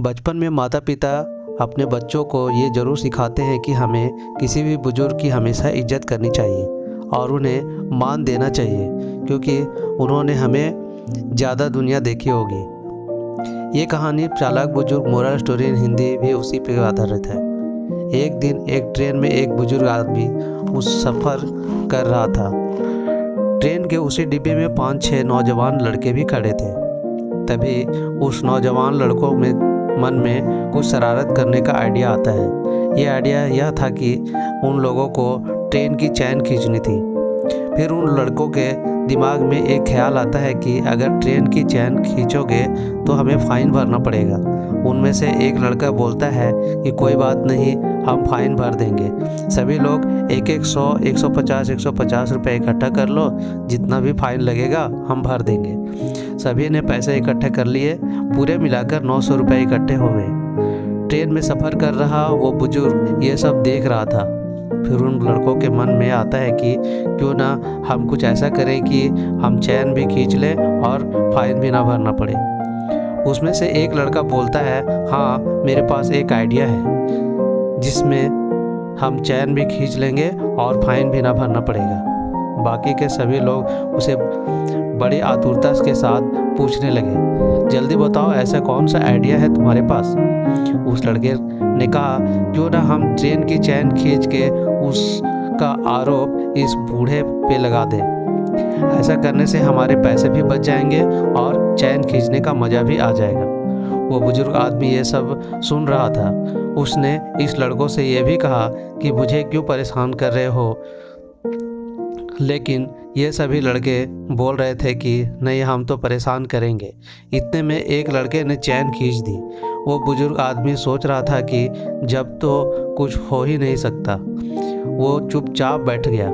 बचपन में माता पिता अपने बच्चों को ये ज़रूर सिखाते हैं कि हमें किसी भी बुज़ुर्ग की हमेशा इज्जत करनी चाहिए और उन्हें मान देना चाहिए, क्योंकि उन्होंने हमें ज़्यादा दुनिया देखी होगी। ये कहानी चालाक बुजुर्ग मोरल स्टोरी इन हिंदी भी उसी पर आधारित है। एक दिन एक ट्रेन में एक बुजुर्ग आदमी उस सफ़र कर रहा था। ट्रेन के उसी डिब्बे में 5-6 नौजवान लड़के भी खड़े थे। तभी उस नौजवान लड़कों में मन में कुछ शरारत करने का आइडिया आता है। ये आइडिया यह था कि उन लोगों को ट्रेन की चैन खींचनी थी। फिर उन लड़कों के दिमाग में एक ख्याल आता है कि अगर ट्रेन की चैन खींचोगे तो हमें फ़ाइन भरना पड़ेगा। उनमें से एक लड़का बोलता है कि कोई बात नहीं, हम फ़ाइन भर देंगे। सभी लोग एक 100, 150 रुपये इकट्ठा कर लो, जितना भी फ़ाइन लगेगा हम भर देंगे। सभी ने पैसे इकट्ठे कर लिए। पूरे मिलाकर 900 रुपये इकट्ठे हो गए। ट्रेन में सफ़र कर रहा वो बुजुर्ग ये सब देख रहा था। फिर उन लड़कों के मन में आता है कि क्यों ना हम कुछ ऐसा करें कि हम चैन भी खींच लें और फ़ाइन भी ना भरना पड़े। उसमें से एक लड़का बोलता है, हाँ मेरे पास एक आइडिया है जिसमें हम चैन भी खींच लेंगे और फ़ाइन भी ना भरना पड़ेगा। बाकी के सभी लोग उसे बड़ी आतुरता के साथ पूछने लगे, जल्दी बताओ ऐसा कौन सा आइडिया है तुम्हारे पास। उस लड़के ने कहा, क्यों ना हम ट्रेन की चैन खींच के उसका आरोप इस बूढ़े पे लगा दें। ऐसा करने से हमारे पैसे भी बच जाएंगे और चैन खींचने का मज़ा भी आ जाएगा। वो बुजुर्ग आदमी ये सब सुन रहा था। उसने इस लड़कों से ये भी कहा कि मुझे क्यों परेशान कर रहे हो, लेकिन ये सभी लड़के बोल रहे थे कि नहीं, हम तो परेशान करेंगे। इतने में एक लड़के ने चैन खींच दी। वो बुजुर्ग आदमी सोच रहा था कि जब तो कुछ हो ही नहीं सकता। वो चुपचाप बैठ गया।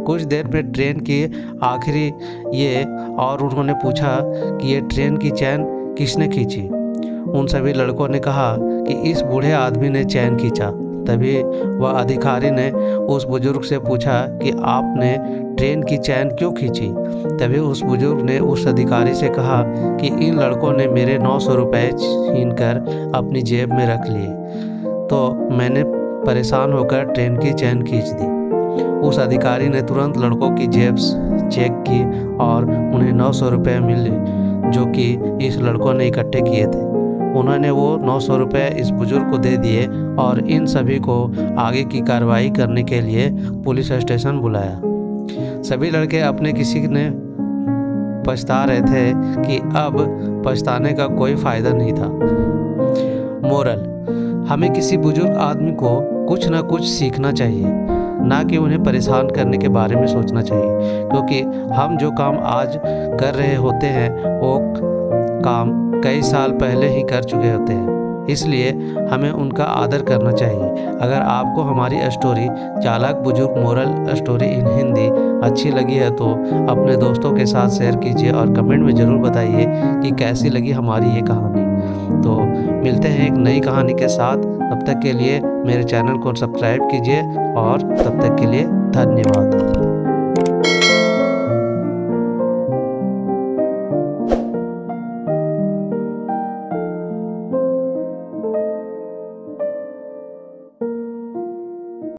कुछ देर में ट्रेन की आखिरी ये और उन्होंने पूछा कि ये ट्रेन की चैन किसने खींची। उन सभी लड़कों ने कहा कि इस बूढ़े आदमी ने चैन खींचा। तभी वह अधिकारी ने उस बुजुर्ग से पूछा कि आपने ट्रेन की चैन क्यों खींची। तभी उस बुजुर्ग ने उस अधिकारी से कहा कि इन लड़कों ने मेरे 900 रुपये छीनकर अपनी जेब में रख लिए, तो मैंने परेशान होकर ट्रेन की चैन खींच दी। उस अधिकारी ने तुरंत लड़कों की जेब चेक की और उन्हें 900 रुपये मिले, जो कि इस लड़कों ने इकट्ठे किए थे। उन्होंने वो 900 रुपये इस बुजुर्ग को दे दिए और इन सभी को आगे की कार्रवाई करने के लिए पुलिस स्टेशन बुलाया। सभी लड़के अपने किसी ने पछता रहे थे कि अब पछताने का कोई फ़ायदा नहीं था। मोरल: हमें किसी बुजुर्ग आदमी को कुछ ना कुछ सीखना चाहिए, ना कि उन्हें परेशान करने के बारे में सोचना चाहिए, क्योंकि हम जो काम आज कर रहे होते हैं वो काम कई साल पहले ही कर चुके होते हैं। इसलिए हमें उनका आदर करना चाहिए। अगर आपको हमारी स्टोरी चालाक बुजुर्ग मोरल स्टोरी इन हिंदी अच्छी लगी है तो अपने दोस्तों के साथ शेयर कीजिए और कमेंट में ज़रूर बताइए कि कैसी लगी हमारी ये कहानी। तो मिलते हैं एक नई कहानी के साथ। तब तक के लिए मेरे चैनल को सब्सक्राइब कीजिए और तब तक के लिए धन्यवाद।